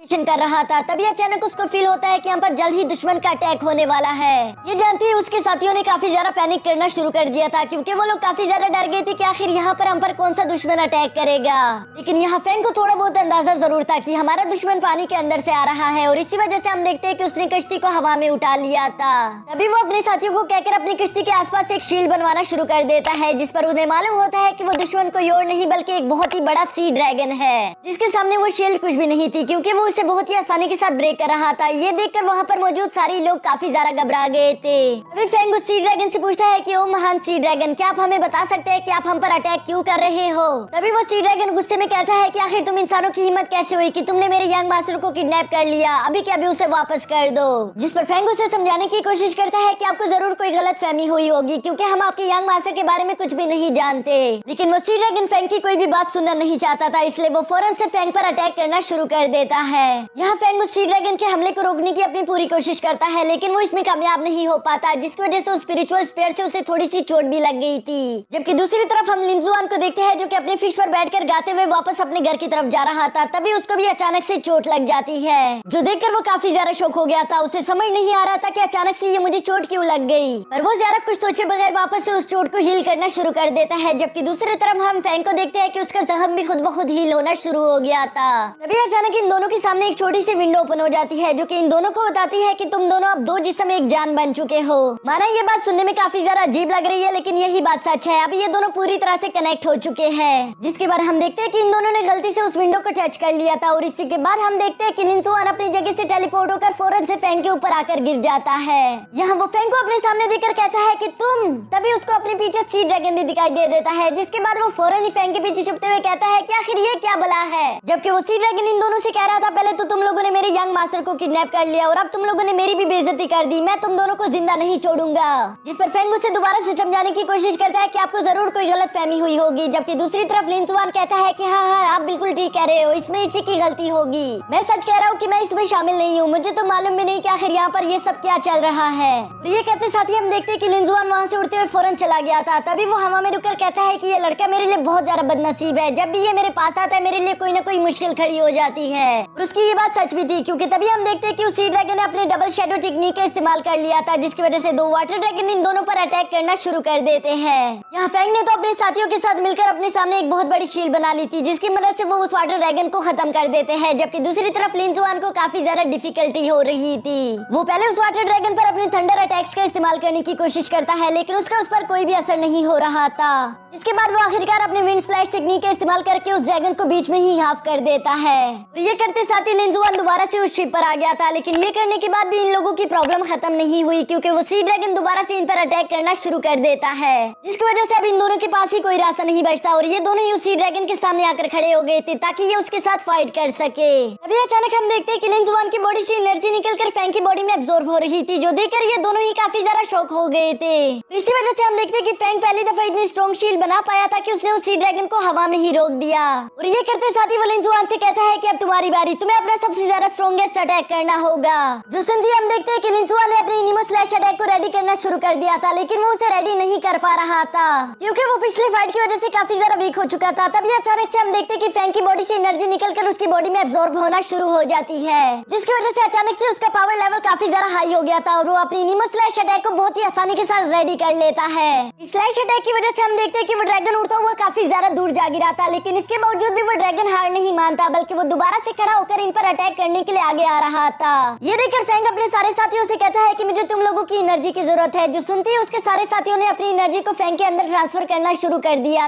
कर रहा था। तभी अचानक उसको फील होता है कि यहाँ पर जल्द ही दुश्मन का अटैक होने वाला है। ये जानती है उसके साथियों ने काफी ज्यादा पैनिक करना शुरू कर दिया था, क्योंकि वो लोग काफी ज्यादा डर गए थे कि आखिर यहाँ पर हम पर कौन सा दुश्मन अटैक करेगा। लेकिन यहाँ फैंग को थोड़ा बहुत अंदाजा जरूर था कि हमारा दुश्मन पानी के अंदर से आ रहा है, और इसी वजह से हम देखते हैं कि उसने कश्ती को हवा में उठा लिया था। तभी वो अपने साथियों को कहकर अपनी कश्ती के आसपास एक शील्ड बनवाना शुरू कर देता है, जिस पर उन्हें मालूम होता है कि वो दुश्मन कोई और नहीं बल्कि एक बहुत ही बड़ा सी ड्रैगन है, जिसके सामने वो शील्ड कुछ भी नहीं थी, क्योंकि वो उसे बहुत ही आसानी के साथ ब्रेक कर रहा था। ये देखकर वहाँ पर मौजूद सारे लोग काफी ज्यादा घबरा गए थे। अभी फैंग उस सी ड्रैगन से पूछता है कि ओ महान सी ड्रैगन, क्या आप हमें बता सकते हैं कि आप हम पर अटैक क्यों कर रहे हो। तभी वो सी ड्रैगन गुस्से में कहता है कि आखिर तुम इंसानों की हिम्मत कैसे हुई कि तुमने मेरे यंग मास्टर को किडनैप कर लिया, अभी के अभी उसे वापस कर दो। जिस पर फैंग उसे समझाने की कोशिश करता है कि आपको जरूर कोई गलत फहमी हुई होगी, क्योंकि हम आपके यंग मास्टर के बारे में कुछ भी नहीं जानते। लेकिन वो सी ड्रैगन फैंग की कोई भी बात सुनना नहीं चाहता था, इसलिए वो फौरन से फैंग पर अटैक करना शुरू कर देता है। यहाँ फैंग उस सी ड्रैगन के हमले को रोकने की अपनी पूरी कोशिश करता है, लेकिन वो इसमें कामयाब नहीं हो पाता, जिसकी वजह से उस स्पिरिचुअल स्पेयर से उसे थोड़ी सी चोट भी लग गई थी। जबकि दूसरी तरफ हम लिंजुआन को देखते हैं, जो कि अपने फिश पर बैठकर गाते हुए वापस अपने घर की तरफ जा रहा था। तभी उसको भी अचानक से चोट लग जाती है, जो देखकर वो काफी ज्यादा शॉक हो गया था। उसे समझ नहीं आ रहा था कि अचानक से ये मुझे चोट क्यों लग गई, पर वो ज्यादा कुछ सोचे बगैर वापस से उस चोट को हील करना शुरू कर देता है। जबकि दूसरी तरफ हम फैंग को देखते हैं कि उसका जख्म भी खुद ब खुद हील होना शुरू हो गया था। तभी अचानक इन दोनों के सामने एक छोटी सी विंडो ओपन हो जाती है, जो कि इन दोनों को बताती है कि तुम दोनों अब दो जिस्म एक जान बन चुके हो। माना ये बात सुनने में काफी ज्यादा अजीब लग रही है, लेकिन यही बात सच है। अब ये दोनों पूरी तरह से कनेक्ट हो चुके हैं, जिसके बाद हम देखते हैं कि इन दोनों ने गलती से उस विंडो को टच कर लिया था, और इसी के बाद हम देखते हैं कि लिंजुआन अपनी जगह से टेलीपोर्ट होकर फौरन से फैंग के ऊपर आकर गिर जाता है। यहाँ वो फैंग को अपने सामने देखकर कहता है कि तुम, तभी उसको अपने पीछे सी ड्रैगन भी दिखाई दे देता है, जिसके बाद वो फौरन ही फैंग के पीछे छुपते हुए कहता है कि आखिर ये क्या बला है। जबकि वो सी ड्रैगन इन दोनों से कह रहा था, पहले तो तुम लोगों ने मेरे यंग मास्टर को किडनैप कर लिया और अब तुम लोगों ने मेरी भी बेइज्जती कर दी, मैं तुम दोनों को जिंदा नहीं छोड़ूंगा। जिस पर फैंग उसे दोबारा से समझाने की कोशिश करता है कि आपको जरूर कोई गलत फहमी हुई होगी। जबकि दूसरी तरफ लिंजुआन कहता है कि हाँ हाँ आप बिल्कुल ठीक कह रहे हो, इसमें इसी की गलती होगी, मैं सच कह रहा हूँ कि मैं इसमें शामिल नहीं हूँ, मुझे तो मालूम भी नहीं कि आखिर यहाँ पर ये सब क्या चल रहा है। ये कहते साथ ही हम देखते हैं कि लिंजुआन वहाँ से उड़ते हुए फौरन चला गया था। तभी वो हवा में रुककर कहता है कि ये लड़का मेरे लिए बहुत ज्यादा बदनसीब है, जब भी ये मेरे पास आता है मेरे लिए कोई ना कोई मुश्किल खड़ी हो जाती है। और उसकी ये बात सच भी थी, क्योंकि तभी हम देखते हैं कि उस सी ड्रैगन ने अपने डबल शेडो टेक्निक का इस्तेमाल कर लिया था, जिसकी वजह से दो वाटर ड्रैगन इन दोनों पर अटैक करना शुरू कर देते हैं। यहाँ फैंग ने तो अपने साथियों के साथ मिलकर अपने सामने एक बहुत बड़ी शील्ड बना ली थी, जिसकी मदद से वो उस वाटर ड्रैगन को खत्म कर देते हैं। जबकि दूसरी तरफ लिंजुआन को काफी ज्यादा डिफिकल्टी हो रही थी। वो पहले उस वाटर ड्रैगन पर अपने थंडर अटैक्स का इस्तेमाल करने की कोशिश करता है, लेकिन उसका उस पर कोई भी असर नहीं हो रहा था। इसके बाद वो आखिरकार अपने विंड स्प्लैश टेक्निक का इस्तेमाल करके उस ड्रैगन को बीच में ही हाफ कर देता है। ये करते साथ ही लिंजुआन दोबारा से उस शिप पर आ गया था, लेकिन ये करने के बाद भी इन लोगों की प्रॉब्लम खत्म नहीं हुई, क्योंकि वो सी ड्रैगन दोबारा से इन पर अटैक करना शुरू कर देता है, जिसकी वजह से अब इन दोनों के पास ही कोई रास्ता नहीं बचता, और ये दोनों ही उस सी ड्रैगन के सामने आकर खड़े हो गए थे ताकि ये उसके साथ फाइट कर सके। अभी अचानक हम देखते हैं कि लिंजुआन की बॉडी से एनर्जी निकलकर फैंग की बॉडी में एब्जॉर्ब हो रही थी, जो देखकर ये दोनों ही काफी ज्यादा शॉक हो गए थे। इसी वजह से हम देखते हैं कि फैंग पहली दफा इतनी स्ट्रॉन्ग शील्ड बना पाया था कि उसने उस सी ड्रैगन को हवा में ही रोक दिया। और ये करते साथ ही वो लिंजुआन से कहता है कि अब तुम्हारी बारी, तुम्हें अपना सबसे ज्यादा स्ट्रॉन्गेस्ट अटैक करना होगा। जो सुनते ही हम देखते हैं कि लिंजुआन ने अपने एनिमो स्लैश अटैक को रेडी करना शुरू कर दिया था, लेकिन वो उसे रेडी नहीं कर पा रहा था, क्योंकि वो पिछली फाइट की वजह से काफी ज्यादा वीक हो चुका था। तभी अचानक से हम देखते हैं कि फैंग की बॉडी से एनर्जी निकलकर उसकी बॉडी में एब्जॉर्ब होना शुरू हो जाती है, जिसकी वजह से अचानक से उसका पावर लेवल काफी ज्यादा हाई हो गया था, और वो अपनी एनिमो स्लैश अटैक को बहुत ही आसानी के साथ रेडी कर लेता है। इस स्लैश अटैक की वजह से हम देखते हैं कि वो ड्रैगन उड़ता हुआ काफी ज्यादा दूर जा गिरा था, लेकिन इसके बावजूद भी वो ड्रैगन हार नहीं मानता, बल्कि वो दोबारा से खड़ा होकर इन पर अटैक करने के लिए आगे आ रहा था। ये देखकर फैंग अपने सारे साथियों से कहता है कि मुझे तुम लोगों की एनर्जी की जरूरत है। जो सुनते ही उसके सारे साथियों ने अपनी एनर्जी को फैंग के अंदर ट्रांसफर करना शुरू कर दिया।